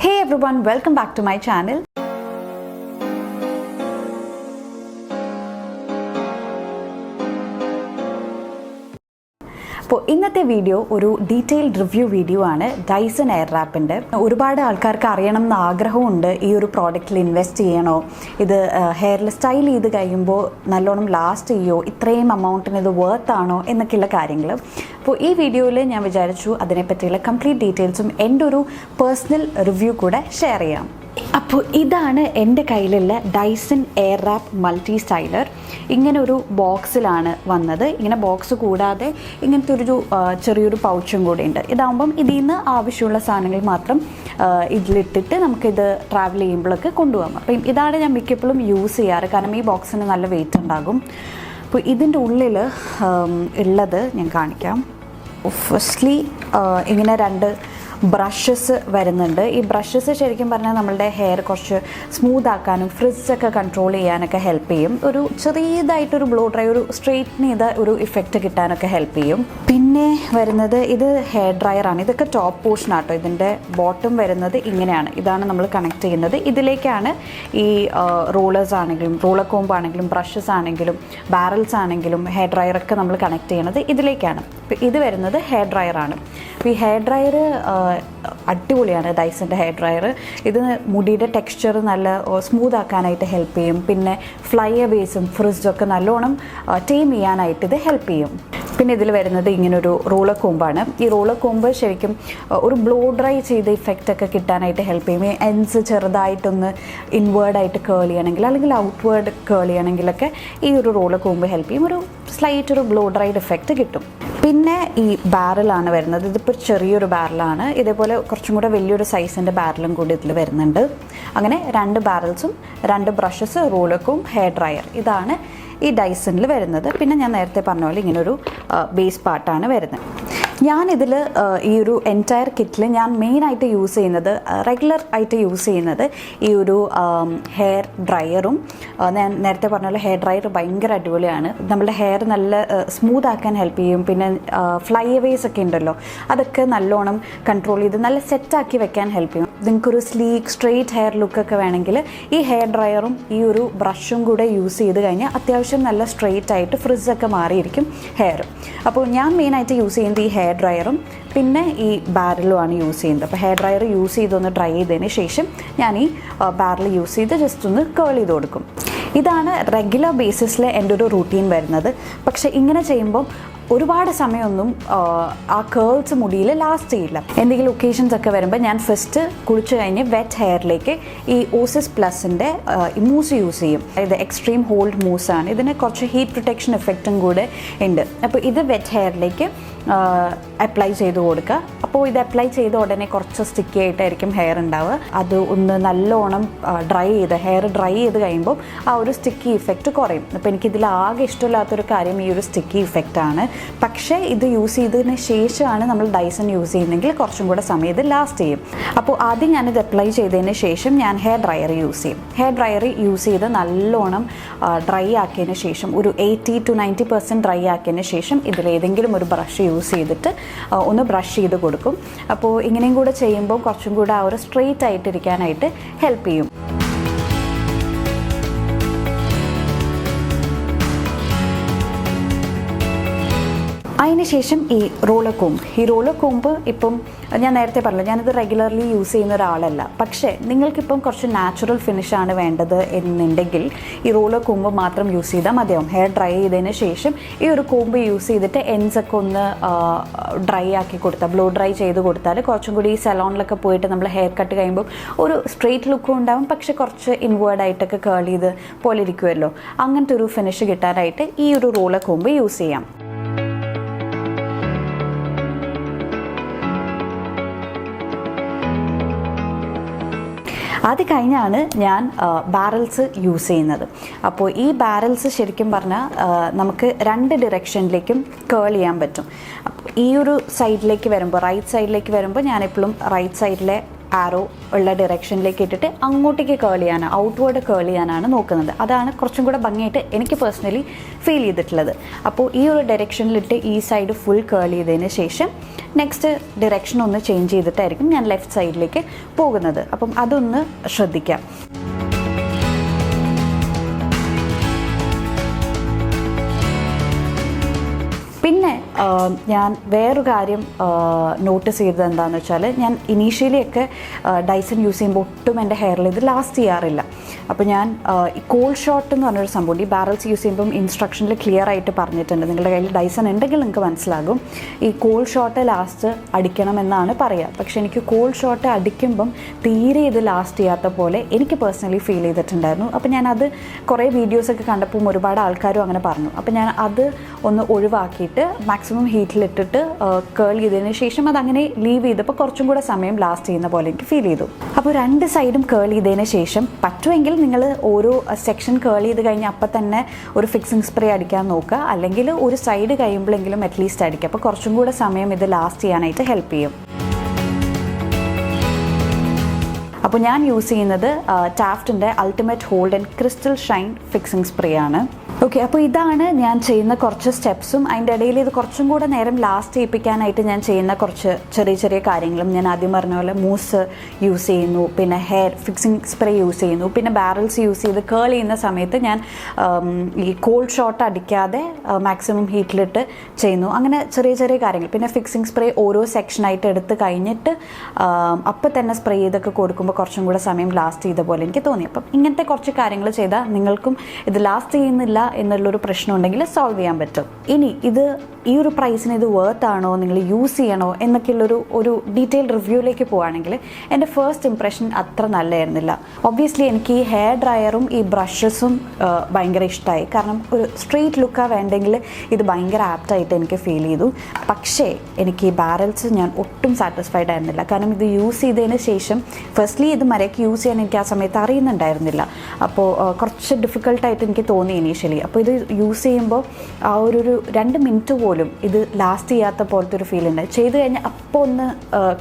Hey everyone, welcome back to my channel. അപ്പോൾ ഇന്നത്തെ video ഒരു ഡീറ്റെയിൽഡ് റിവ്യൂ വീഡിയോ ആണ് ഡൈസൺ എയർറാപ്പിൻ്റെ. ഒരുപാട് ആൾക്കാർക്ക് അറിയണം എന്ന് ആഗ്രഹമുണ്ട്, ഈ ഒരു പ്രോഡക്റ്റിൽ ഇൻവെസ്റ്റ് ചെയ്യണോ, ഇത് ഹെയറിൽ സ്റ്റൈൽ ചെയ്ത് കഴിയുമ്പോൾ നല്ലോണം ലാസ്റ്റ് ചെയ്യോ, ഇത്രയും എമൗണ്ടിന് ഇത് വർത്ത് ആണോ എന്നൊക്കെയുള്ള കാര്യങ്ങൾ. അപ്പോൾ ഈ വീഡിയോയിൽ ഞാൻ വിചാരിച്ചു അതിനെപ്പറ്റിയുള്ള കംപ്ലീറ്റ് ഡീറ്റെയിൽസും എൻ്റെ ഒരു പേഴ്സണൽ റിവ്യൂ കൂടെ ഷെയർ ചെയ്യാം. അപ്പോൾ ഇതാണ് എൻ്റെ കയ്യിലുള്ള ഡൈസൺ എയർറാപ്പ് മൾട്ടി സ്റ്റൈലർ. ഇങ്ങനെ ഒരു ബോക്സിലാണ് വന്നത്. ഇങ്ങനെ ബോക്സ് കൂടാതെ ഇങ്ങനത്തെ ഒരു ചെറിയൊരു പൗച്ചും കൂടെ ഉണ്ട്. ഇതാകുമ്പം ഇതിൽ നിന്ന് ആവശ്യമുള്ള സാധനങ്ങൾ മാത്രം ഇതിലിട്ടിട്ട് നമുക്കിത് ട്രാവൽ ചെയ്യുമ്പോഴൊക്കെ കൊണ്ടുപോകാം. അപ്പം ഇതാണ് ഞാൻ മിക്കപ്പോഴും യൂസ് ചെയ്യാറ്, കാരണം ഈ ബോക്സിന് നല്ല വെയിറ്റ് ഉണ്ടാകും. അപ്പോൾ ഇതിൻ്റെ ഉള്ളിൽ ഉള്ളത് ഞാൻ കാണിക്കാം. ഫസ്റ്റ്ലി ഇങ്ങനെ രണ്ട് ബ്രഷസ് വരുന്നുണ്ട്. ഈ ബ്രഷസ് ശരിക്കും പറഞ്ഞാൽ നമ്മളുടെ ഹെയർ കുറച്ച് സ്മൂത്ത് ആക്കാനും ഫ്രിസൊക്കെ കൺട്രോൾ ചെയ്യാനൊക്കെ ഹെൽപ്പ് ചെയ്യും. ഒരു ചെറിയതായിട്ടൊരു ബ്ലോ ഡ്രൈ, ഒരു സ്ട്രെയിറ്റ്ൻ ചെയ്ത ഒരു ഇഫക്റ്റ് കിട്ടാനൊക്കെ ഹെൽപ്പ് ചെയ്യും. പിന്നെ വരുന്നത് ഇത് ഹെയർ ഡ്രയറാണ്. ഇതൊക്കെ ടോപ്പ് പോർഷനാട്ടോ. ഇതിൻ്റെ ബോട്ടം വരുന്നത് ഇങ്ങനെയാണ്. ഇതാണ് നമ്മൾ കണക്ട് ചെയ്യുന്നത്. ഇതിലേക്കാണ് ഈ റോളേഴ്സ് ആണെങ്കിലും റോളർ കോംബ് ആണെങ്കിലും ബ്രഷസ് ആണെങ്കിലും ബാരൽസ് ആണെങ്കിലും ഹെയർ ഡ്രയറൊക്കെ നമ്മൾ കണക്ട് ചെയ്യണത് ഇതിലേക്കാണ്. ഇത് വരുന്നത് ഹെയർ ഡ്രയറാണ്. അപ്പോൾ ഈ ഹെയർ ഡ്രയർ അടിപൊളിയാണ്, ഡൈസൻ്റെ ഹെയർ ഡ്രയർ. ഇത് മുടിയുടെ ടെക്സ്ചർ നല്ല സ്മൂത്ത് ആക്കാനായിട്ട് ഹെൽപ്പ് ചെയ്യും. പിന്നെ ഫ്ലൈ അവേസും ഫ്രിസും ഒക്കെ നല്ലോണം ടൈം ചെയ്യാനായിട്ട് ഇത് ഹെൽപ്പ് ചെയ്യും. പിന്നെ ഇതിൽ വരുന്നത് ഇങ്ങനൊരു റോളർ കോമ്പാണ്. ഈ റോളർ കോമ്പ് ശരിക്കും ഒരു ബ്ലോ ഡ്രൈ ചെയ്ത ഇഫക്റ്റൊക്കെ കിട്ടാനായിട്ട് ഹെൽപ്പ് ചെയ്യും. ഈ എൻഡ്സ് ചെറുതായിട്ടൊന്ന് ഇൻവേർഡായിട്ട് കേൾ ചെയ്യണമെങ്കിൽ അല്ലെങ്കിൽ ഔട്ട്വേർഡ് കേൾ ചെയ്യണമെങ്കിലൊക്കെ ഈ ഒരു റോളർ കോമ്പ് ഹെൽപ്പ് ചെയ്യും. ഒരു സ്ലൈറ്റ് ഒരു ബ്ലോ ഡ്രൈഡ് ഇഫക്റ്റ് കിട്ടും. പിന്നെ ഈ ബാരലാണ് വരുന്നത്. ഇതിപ്പോൾ ചെറിയൊരു ബാരലാണ്. ഇതേപോലെ കുറച്ചും കൂടെ വലിയൊരു സൈസിൻ്റെ ബാരലും കൂടി ഇതിൽ വരുന്നുണ്ട്. അങ്ങനെ രണ്ട് ബാരൽസും രണ്ട് ബ്രഷസ്, റോളക്കും ഹെയർ ഡ്രയർ, ഇതാണ് ഈ ഡൈസണിൽ വരുന്നത്. പിന്നെ ഞാൻ നേരത്തെ പറഞ്ഞ പോലെ ഇങ്ങനൊരു ബേസ് പാർട്ടാണ് വരുന്നത്. ഞാനിതിൽ ഈ ഒരു എൻറ്റയർ കിറ്റിൽ ഞാൻ മെയിനായിട്ട് യൂസ് ചെയ്യുന്നത്, റെഗുലർ ആയിട്ട് യൂസ് ചെയ്യുന്നത് ഈ ഒരു ഹെയർ ഡ്രയറും. ഞാൻ നേരത്തെ പറഞ്ഞ പോലെ ഹെയർ ഡ്രയർ ഭയങ്കര അടിപൊളിയാണ്. നമ്മുടെ ഹെയർ നല്ല സ്മൂത്ത് ആക്കാൻ ഹെൽപ്പ് ചെയ്യും. പിന്നെ ഫ്ലൈ അവേസ് ഒക്കെ ഉണ്ടല്ലോ, അതൊക്കെ നല്ലോണം കൺട്രോൾ ചെയ്ത് നല്ല സെറ്റാക്കി വെക്കാൻ ഹെൽപ്പ് ചെയ്യും. നിങ്ങൾക്കൊരു സ്ലീക്ക് സ്ട്രെയിറ്റ് ഹെയർ ലുക്കൊക്കെ വേണമെങ്കിൽ ഈ ഹെയർ ഡ്രയറും ഈ ഒരു ബ്രഷും കൂടെ യൂസ് ചെയ്ത് കഴിഞ്ഞാൽ അത്യാവശ്യം നല്ല സ്ട്രെയിറ്റ് ആയിട്ട് ഫ്രിസൊക്കെ മാറിയിരിക്കും ഹെയർ. അപ്പോൾ ഞാൻ മെയിനായിട്ട് യൂസ് ചെയ്യുന്നത് ഈ ഹെയർ ഡ്രയറും പിന്നെ ഈ ബാരലുമാണ് യൂസ് ചെയ്യുന്നത്. അപ്പോൾ ഹെയർ ഡ്രയർ യൂസ് ചെയ്തൊന്ന് ഡ്രൈ ചെയ്തതിന് ശേഷം ഞാൻ ഈ ബാരൽ യൂസ് ചെയ്ത് ജസ്റ്റ് ഒന്ന് കേൾ ചെയ്ത് കൊടുക്കും. ഇതാണ് റെഗുലർ ബേസിസിൽ എൻ്റെ ഒരു റൂട്ടീൻ വരുന്നത്. പക്ഷേ ഇങ്ങനെ ചെയ്യുമ്പോൾ ഒരുപാട് സമയമൊന്നും ആ കേൾസ് മുടിയിൽ ലാസ്റ്റ് ചെയ്യില്ല. എന്തെങ്കിലും ഒക്കേഷൻസ് ഒക്കെ വരുമ്പോൾ ഞാൻ ഫസ്റ്റ് കുളിച്ച് കഴിഞ്ഞ് വെറ്റ് ഹെയറിലേക്ക് ഈ ഓസിസ് പ്ലസിൻ്റെ മൂസ് യൂസ് ചെയ്യും. ഇത് എക്സ്ട്രീം ഹോൾഡ് മൂസാണ്. ഇതിന് കുറച്ച് ഹീറ്റ് പ്രൊട്ടക്ഷൻ എഫക്റ്റും കൂടെ ഉണ്ട്. അപ്പോൾ ഇത് വെറ്റ് ഹെയറിലേക്ക് അപ്ലൈ ചെയ്ത് കൊടുക്കുക. അപ്പോൾ ഇത് അപ്ലൈ ചെയ്ത ഉടനെ കുറച്ച് സ്റ്റിക്കി ആയിട്ടായിരിക്കും ഹെയർ ഉണ്ടാവുക. അത് ഒന്ന് നല്ലോണം ഹെയർ ഡ്രൈ ചെയ്ത് കഴിയുമ്പോൾ ആ ഒരു സ്റ്റിക്കി ഇഫക്റ്റ് കുറയും. അപ്പോൾ എനിക്കിതിൽ ആകെ ഇഷ്ടമില്ലാത്തൊരു കാര്യം ഈ ഒരു സ്റ്റിക്കി ഇഫക്റ്റാണ്. പക്ഷേ ഇത് യൂസ് ചെയ്തതിന് ശേഷമാണ് നമ്മൾ ഡൈസൺ യൂസ് ചെയ്യുന്നതെങ്കിൽ കുറച്ചും കൂടെ സമയം ഇത് ലാസ്റ്റ് ചെയ്യും. അപ്പോൾ ആദ്യം ഞാനിത് അപ്ലൈ ചെയ്തതിന് ശേഷം ഞാൻ ഹെയർ ഡ്രയർ യൂസ് ചെയ്യും. ഹെയർ ഡ്രയർ യൂസ് ചെയ്ത് നല്ലോണം ഡ്രൈ ആക്കിയതിന് ശേഷം ഒരു 80 to 90% ഡ്രൈ ആക്കിയതിന് ശേഷം ഇതിലേതെങ്കിലും ഒരു ബ്രഷ് യൂസ് ചെയ്തിട്ട് ഒന്ന് ബ്രഷ് ചെയ്ത് കൊടുക്കും. അപ്പോൾ ഇങ്ങനെയും കൂടെ ചെയ്യുമ്പോൾ കുറച്ചും കൂടെ ആ ഒരു സ്ട്രെയിറ്റ് ആയിട്ടിരിക്കാനായിട്ട് ഹെൽപ്പ് ചെയ്യും. അതിനുശേഷം ഈ റോളർ കോംബ് ഇപ്പം ഞാൻ നേരത്തെ പറഞ്ഞു, ഞാനിത് റെഗുലർലി യൂസ് ചെയ്യുന്ന ഒരാളല്ല. പക്ഷേ നിങ്ങൾക്കിപ്പം കുറച്ച് നാച്ചുറൽ ഫിനിഷാണ് വേണ്ടത് എന്നുണ്ടെങ്കിൽ ഈ റോളർ കോംബ് മാത്രം യൂസ് ചെയ്താൽ മതിയാവും. ഹെയർ ഡ്രൈ ചെയ്തതിന് ശേഷം ഈ ഒരു കോംബ് യൂസ് ചെയ്തിട്ട് എൻഡ്സൊക്കെ ഒന്ന് ഡ്രൈ ആക്കി കൊടുത്താൽ, ബ്ലോ ഡ്രൈ ചെയ്ത് കൊടുത്താൽ കുറച്ചും കൂടി ഈ സലോണിലൊക്കെ പോയിട്ട് നമ്മൾ ഹെയർ കട്ട് കഴിയുമ്പോൾ ഒരു സ്ട്രെയിറ്റ് ലുക്കും ഉണ്ടാവും. പക്ഷേ കുറച്ച് ഇൻവേർഡായിട്ടൊക്കെ കേൾ ചെയ്ത് പോലെ ഇരിക്കുമല്ലോ, അങ്ങനത്തെ ഒരു ഫിനിഷ് കിട്ടാനായിട്ട് ഈ ഒരു റോളർ കോംബ് യൂസ് ചെയ്യാം. അത് കഴിഞ്ഞാണ് ഞാൻ ബാരൽസ് യൂസ് ചെയ്യുന്നത്. അപ്പോൾ ഈ ബാരൽസ് ശരിക്കും പറഞ്ഞാൽ നമുക്ക് രണ്ട് ഡിറക്ഷനിലേക്കും കേൾ ചെയ്യാൻ പറ്റും. ഈ ഒരു സൈഡിലേക്ക് വരുമ്പോൾ, റൈറ്റ് സൈഡിലേക്ക് വരുമ്പോൾ ഞാനെപ്പോഴും റൈറ്റ് സൈഡിലെ ആരോ ഉള്ള ഡയറക്ഷനിലേക്ക് ഇട്ടിട്ട് അങ്ങോട്ടേക്ക് കേൾ ചെയ്യാനാണ്, ഔട്ട്വേർഡ് കേൾ ചെയ്യാനാണ് നോക്കുന്നത്. അതാണ് കുറച്ചും കൂടെ ഭംഗിയായിട്ട് എനിക്ക് പേഴ്സണലി ഫീൽ ചെയ്തിട്ടുള്ളത്. അപ്പോൾ ഈ ഒരു ഡയറക്ഷനിലിട്ട് ഈ സൈഡ് ഫുൾ കേൾ ചെയ്തതിന് ശേഷം നെക്സ്റ്റ് ഡയറക്ഷൻ ഒന്ന് ചേഞ്ച് ചെയ്തിട്ടായിരിക്കും ഞാൻ ലെഫ്റ്റ് സൈഡിലേക്ക് പോകുന്നത്. അപ്പം അതൊന്ന് ശ്രദ്ധിക്കാം. പിന്നെ ഞാൻ വേറൊരു കാര്യം നോട്ടീസ് ചെയ്തത് എന്താണെന്ന് വെച്ചാൽ, ഞാൻ ഇനീഷ്യലി ഒക്കെ ഡൈസൺ യൂസ് ചെയ്യുമ്പോൾ ഒട്ടും എൻ്റെ ഹെയറിൽ ഇത് ലാസ്റ്റ് ചെയ്യാറില്ല. അപ്പോൾ ഞാൻ ഈ കോൾ ഷോട്ട് എന്ന് പറഞ്ഞൊരു സംഭവം ഈ ബാരൽസ് യൂസ് ചെയ്യുമ്പം ഇൻസ്ട്രക്ഷനിൽ ക്ലിയർ ആയിട്ട് പറഞ്ഞിട്ടുണ്ട്. നിങ്ങളുടെ കയ്യിൽ ഡൈസൺ ഉണ്ടെങ്കിൽ നിങ്ങൾക്ക് മനസ്സിലാകും. ഈ കോൾ ഷോട്ട് ലാസ്റ്റ് അടിക്കണമെന്നാണ് പറയുക. പക്ഷേ എനിക്ക് കോൾ ഷോട്ട് അടിക്കുമ്പം തീരെ ഇത് ലാസ്റ്റ് ചെയ്യാത്ത പോലെ എനിക്ക് പേഴ്സണലി ഫീൽ ചെയ്തിട്ടുണ്ടായിരുന്നു. അപ്പോൾ ഞാനത് കുറേ വീഡിയോസൊക്കെ കണ്ടപ്പോൾ ഒരുപാട് ആൾക്കാരും അങ്ങനെ പറഞ്ഞു. അപ്പോൾ ഞാൻ അത് ഒന്ന് ഒഴിവാക്കിയിട്ട് മാക്സിമം ഹീറ്റിലിട്ടിട്ട് കേൾ ചെയ്തതിന് ശേഷം അതങ്ങനെ ലീവ് ചെയ്തപ്പോൾ കുറച്ചും കൂടെ സമയം ലാസ്റ്റ് ചെയ്യുന്ന പോലെ എനിക്ക് ഫീൽ ചെയ്തു. അപ്പോൾ രണ്ട് സൈഡും കേൾ ചെയ്തതിന് ശേഷം പറ്റുമെങ്കിൽ നിങ്ങൾ ഓരോ സെക്ഷൻ കേൾ ചെയ്ത് കഴിഞ്ഞാൽ അപ്പം തന്നെ ഒരു ഫിക്സിംഗ് സ്പ്രേ അടിക്കാൻ നോക്കുക. അല്ലെങ്കിൽ ഒരു സൈഡ് കഴിയുമ്പോഴെങ്കിലും അറ്റ്ലീസ്റ്റ് അടിക്കുക. അപ്പോൾ കുറച്ചും കൂടെ സമയം ഇത് ലാസ്റ്റ് ചെയ്യാനായിട്ട് ഹെൽപ്പ് ചെയ്യും. അപ്പോൾ ഞാൻ യൂസ് ചെയ്യുന്നത് ടാഫ്റ്റിൻ്റെ ultimate hold and crystal shine fixing spray ആണ്. ഓക്കെ, അപ്പോൾ ഇതാണ് ഞാൻ ചെയ്യുന്ന കുറച്ച് സ്റ്റെപ്സും അതിൻ്റെ ഇടയിൽ ഇത് കുറച്ചും കൂടെ നേരം ലാസ്റ്റ് ചെയ്യിപ്പിക്കാനായിട്ട് ഞാൻ ചെയ്യുന്ന കുറച്ച് ചെറിയ ചെറിയ കാര്യങ്ങളും. ഞാൻ ആദ്യം പറഞ്ഞ പോലെ മൂസ് യൂസ് ചെയ്യുന്നു, പിന്നെ ഹെയർ ഫിക്സിംഗ് സ്പ്രേ യൂസ് ചെയ്യുന്നു, പിന്നെ ബാരൽസ് യൂസ് ചെയ്ത് കേൾ ചെയ്യുന്ന സമയത്ത് ഞാൻ ഈ കോൾഡ് ഷോട്ട് അടിക്കാതെ മാക്സിമം ഹീറ്റിലിട്ട് ചെയ്യുന്നു. അങ്ങനെ ചെറിയ ചെറിയ കാര്യങ്ങൾ. പിന്നെ ഫിക്സിംഗ് സ്പ്രേ ഓരോ സെക്ഷനായിട്ട് എടുത്ത് കഴിഞ്ഞിട്ട് അപ്പം തന്നെ സ്പ്രേ ചെയ്തൊക്കെ കൊടുക്കുമ്പോൾ കുറച്ചും കൂടെ സമയം ലാസ്റ്റ് ചെയ്ത പോലെ എനിക്ക് തോന്നി. അപ്പം ഇങ്ങനത്തെ കുറച്ച് കാര്യങ്ങൾ ചെയ്താൽ നിങ്ങൾക്കും ഇത് ലാസ്റ്റ് ചെയ്യുന്നില്ല എന്നുള്ളൊരു പ്രശ്നം ഉണ്ടെങ്കിൽ സോൾവ് ചെയ്യാൻ പറ്റും. ഇനി ഇത് ഈ ഒരു പ്രൈസിന് ഇത് വർത്ത് ആണോ, നിങ്ങൾ യൂസ് ചെയ്യണോ എന്നൊക്കെയുള്ളൊരു ഡീറ്റെയിൽ റിവ്യൂയിലേക്ക് പോവുകയാണെങ്കിൽ എൻ്റെ ഫസ്റ്റ് ഇംപ്രഷൻ അത്ര നല്ലതായിരുന്നില്ല. ഒബ്വിയസ്ലി എനിക്ക് ഈ ഹെയർ ഡ്രയറും ഈ ബ്രഷസും ഭയങ്കര ഇഷ്ടമായി. കാരണം ഒരു സ്ട്രെയിറ്റ് ലുക്കാണ് വേണ്ടെങ്കിൽ ഇത് ഭയങ്കര ആപ്റ്റായിട്ട് എനിക്ക് ഫീൽ ചെയ്തു. പക്ഷേ എനിക്ക് ഈ ബാരൽസ് ഞാൻ ഒട്ടും സാറ്റിസ്ഫൈഡ് ആയിരുന്നില്ല. കാരണം ഇത് യൂസ് ചെയ്തതിന് ശേഷം ഫസ്റ്റ്ലി ഇത് മര്യാദയ്ക്ക് യൂസ് ചെയ്യാൻ എനിക്ക് ആ സമയത്ത് അറിയുന്നുണ്ടായിരുന്നില്ല. അപ്പോൾ കുറച്ച് ഡിഫിക്കൽട്ടായിട്ട് എനിക്ക് തോന്നി ഇനീഷ്യലി. അപ്പോൾ ഇത് യൂസ് ചെയ്യുമ്പോൾ ആ ഒരു 2 മിനിറ്റ് പോലും ഇത് ലാസ്റ്റ് ചെയ്യാത്ത പോലത്തെ ഒരു ഫീൽ ഉണ്ട്. ചെയ്ത് കഴിഞ്ഞാൽ അപ്പോൾ ഒന്ന്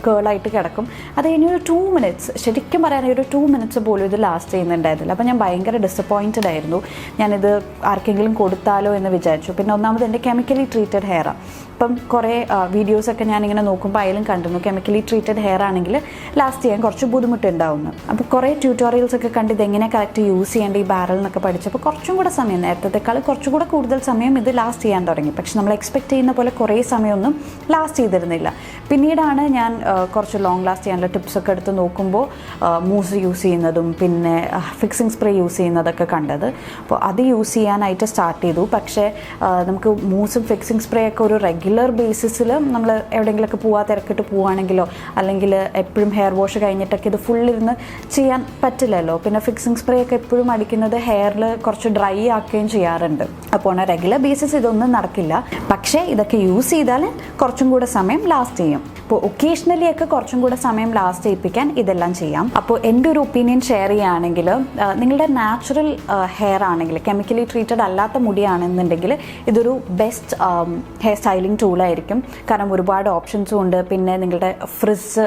കേളായിട്ട് കിടക്കും. അത് കഴിഞ്ഞ് ഒരു 2 മിനിറ്റ്സ്, ശരിക്കും പറയാനായി ഒരു 2 മിനിറ്റ്സ് പോലും ഇത് ലാസ്റ്റ് ചെയ്യുന്നുണ്ടായിരുന്നില്ല. അപ്പോൾ ഞാൻ ഭയങ്കര ഡിസപ്പോയിൻറ്റഡ് ആയിരുന്നു. ഞാനിത് ആർക്കെങ്കിലും കൊടുത്താലോ എന്ന് വിചാരിച്ചു. പിന്നെ ഒന്നാമത് എൻ്റെ കെമിക്കലി ട്രീറ്റഡ് ഹെയറാണ്. ഇപ്പം കുറേ വീഡിയോസൊക്കെ ഞാനിങ്ങനെ നോക്കുമ്പോൾ അതിലും കണ്ടിരുന്നു കെമിക്കലി ട്രീറ്റഡ് ഹെയർ ആണെങ്കിൽ ലാസ്റ്റ് ചെയ്യാൻ കുറച്ച് ബുദ്ധിമുട്ടുണ്ടാവുന്നു. അപ്പോൾ കുറേ ട്യൂട്ടോറിയൽസ് ഒക്കെ കണ്ട് ഇതെങ്ങനെ കറക്റ്റ് യൂസ് ചെയ്യേണ്ട ഈ ബാരൽ എന്നൊക്കെ പഠിച്ചപ്പോൾ കുറച്ചും കൂടെ സമയം, നേരത്തേക്കാൾ കുറച്ചും കൂടെ കൂടുതൽ സമയം ഇത് ലാസ്റ്റ് ചെയ്യാൻ തുടങ്ങി. പക്ഷെ നമ്മൾ എക്സ്പെക്ട് ചെയ്യുന്ന പോലെ കുറേ സമയമൊന്നും ലാസ്റ്റ് ചെയ്തിരുന്നില്ല. പിന്നീടാണ് ഞാൻ കുറച്ച് ലോങ് ലാസ്റ്റ് ചെയ്യാനുള്ള ടിപ്സൊക്കെ എടുത്ത് നോക്കുമ്പോൾ മൂസ് യൂസ് ചെയ്യുന്നതും പിന്നെ ഫിക്സിംഗ് സ്പ്രേ യൂസ് ചെയ്യുന്നതൊക്കെ കണ്ടത്. അപ്പോൾ അത് യൂസ് ചെയ്യാനായിട്ട് സ്റ്റാർട്ട് ചെയ്തു. പക്ഷേ നമുക്ക് മൂസും ഫിക്സിംഗ് സ്പ്രേ ഒക്കെ ഒരു റെഗുലർ ബേസിസിൽ നമ്മൾ എവിടെയെങ്കിലുമൊക്കെ തിരക്കിട്ട് പോവുകയാണെങ്കിലോ അല്ലെങ്കിൽ എപ്പോഴും ഹെയർ വാഷ് കഴിഞ്ഞിട്ടൊക്കെ ഇത് ഫുള്ളിരുന്ന് ചെയ്യാൻ പറ്റില്ലല്ലോ. പിന്നെ ഫിക്സിംഗ് സ്പ്രേ ഒക്കെ എപ്പോഴും അടിക്കുന്നത് ഹെയറിൽ കുറച്ച് ഡ്രൈ ആക്കുകയും ചെയ്യാറുണ്ട്. അപ്പോൾ റെഗുലർ ബേസിസ് ഇതൊന്നും നടക്കില്ല. പക്ഷേ ഇതൊക്കെ യൂസ് ചെയ്താൽ കുറച്ചും കൂടെ സമയം ലാസ്റ്റ് ചെയ്യും. അപ്പോൾ ഒക്കേഷണലി ഒക്കെ കുറച്ചും കൂടെ സമയം ലാസ്റ്റ് ചെയ്യിപ്പിക്കാൻ ഇതെല്ലാം ചെയ്യാം. അപ്പോൾ എൻ്റെ ഒരു ഒപ്പീനിയൻ ഷെയർ ചെയ്യുകയാണെങ്കിൽ നിങ്ങളുടെ നാച്ചുറൽ ഹെയർ ആണെങ്കിൽ, കെമിക്കലി ട്രീറ്റഡ് അല്ലാത്ത മുടിയാണെന്നുണ്ടെങ്കിൽ ഇതൊരു ബെസ്റ്റ് ഹെയർ സ്റ്റൈലിംഗ് ടൂളായിരിക്കും. കാരണം ഒരുപാട് ഓപ്ഷൻസും ഉണ്ട്. പിന്നെ നിങ്ങളുടെ ഫ്രിസ്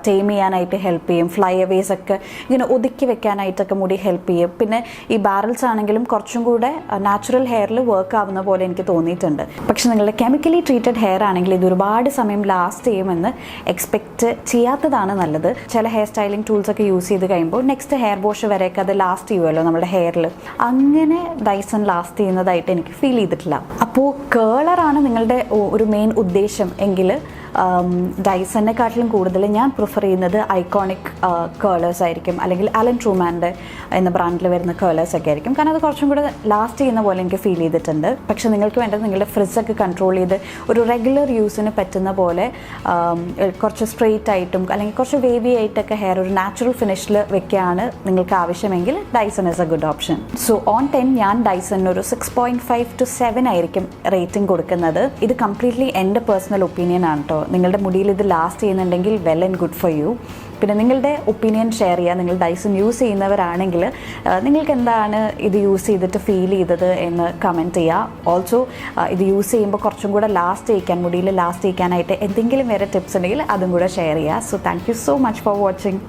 ടൈം ചെയ്യാനായിട്ട് ഹെൽപ്പ് ചെയ്യും. ഫ്ലൈ അവേസ് ഒക്കെ ഇങ്ങനെ ഒതുക്കി വെക്കാനായിട്ടൊക്കെ മുടി ഹെൽപ്പ് ചെയ്യും. പിന്നെ ഈ ബാരൽസ് ആണെങ്കിലും കുറച്ചും കൂടെ നാച്ചുറൽ ഹെയറിൽ വർക്ക് ആവുന്ന പോലെ എനിക്ക് തോന്നിയിട്ടുണ്ട്. പക്ഷെ നിങ്ങളുടെ കെമിക്കലി ട്രീറ്റഡ് ഹെയർ ആണെങ്കിൽ ഇത് ഒരുപാട് സമയം ലാസ്റ്റ് ചെയ്യുമെന്ന് എക്സ്പെക്റ്റ് ചെയ്യാത്തതാണ് നല്ലത്. ചില ഹെയർ സ്റ്റൈലിംഗ് ടൂൾസ് ഒക്കെ യൂസ് ചെയ്ത് കഴിയുമ്പോൾ നെക്സ്റ്റ് ഹെയർ വാഷ് വരെയൊക്കെ അത് ലാസ്റ്റ് ചെയ്യുമല്ലോ നമ്മുടെ ഹെയറിൽ. അങ്ങനെ ഡൈസൺ ലാസ്റ്റ് ചെയ്യുന്നതായിട്ട് എനിക്ക് ഫീൽ ചെയ്തിട്ടില്ല. അപ്പോൾ കേളറാണ് നിങ്ങളുടെ ഒരു മെയിൻ ഉദ്ദേശം എങ്കിൽ ഡൈസണിനെക്കാട്ടിലും കൂടുതൽ ഞാൻ പ്രിഫർ ചെയ്യുന്നത് ഐക്കോണിക് കേളേഴ്സ് ആയിരിക്കും. അല്ലെങ്കിൽ അലൻ ട്രൂമാൻ്റെ എന്ന ബ്രാൻഡിൽ വരുന്ന കേളേഴ്സ് ഒക്കെ ആയിരിക്കും. കാരണം അത് കുറച്ചും കൂടെ ലാസ്റ്റ് ചെയ്യുന്ന പോലെ എനിക്ക് ഫീൽ ചെയ്തിട്ടുണ്ട്. പക്ഷേ നിങ്ങൾക്ക് വേണ്ടത് നിങ്ങളുടെ ഫ്രിസൊക്കെ കൺട്രോൾ ചെയ്ത് ഒരു റെഗുലർ യൂസിന് പറ്റുന്ന പോലെ കുറച്ച് സ്ട്രെയിറ്റ് ആയിട്ടും അല്ലെങ്കിൽ കുറച്ച് വേവി ആയിട്ടൊക്കെ ഹെയർ ഒരു നാച്ചുറൽ ഫിനിഷിൽ വെക്കുകയാണ് നിങ്ങൾക്ക് ആവശ്യമെങ്കിൽ Dyson is A good option. So on 10 ഞാൻ ഡൈസണിന് ഒരു 6.5 to 7 ആയിരിക്കും റേറ്റിംഗ് കൊടുക്കുന്നത്. ഇത് കംപ്ലീറ്റ്ലി എൻ്റെ പേഴ്സണൽ ഒപ്പീനിയൻ ആണ് കേട്ടോ. നിങ്ങളുടെ മുടിയിൽ ഇത് ലാസ്റ്റ് ചെയ്യുന്നുണ്ടെങ്കിൽ well and good for you. പിന്നെ നിങ്ങളുടെ ഒപ്പീനിയൻ ഷെയർ ചെയ്യുക. നിങ്ങൾ ഡൈസൺ യൂസ് ചെയ്യുന്നവരാണെങ്കിൽ നിങ്ങൾക്ക് എന്താണ് ഇത് യൂസ് ചെയ്തിട്ട് ഫീൽ ചെയ്തത് എന്ന് കമൻറ്റ് ചെയ്യുക. ഓൾസോ ഇത് യൂസ് ചെയ്യുമ്പോൾ കുറച്ചും കൂടെ ലാസ്റ്റ് ചെയ്യിക്കാൻ, മുടിയിൽ ലാസ്റ്റ് ചെയ്യിക്കാനായിട്ട് എന്തെങ്കിലും വേറെ ടിപ്സ് ഉണ്ടെങ്കിൽ അതും കൂടെ ഷെയർ ചെയ്യുക. So thank you so much for watching.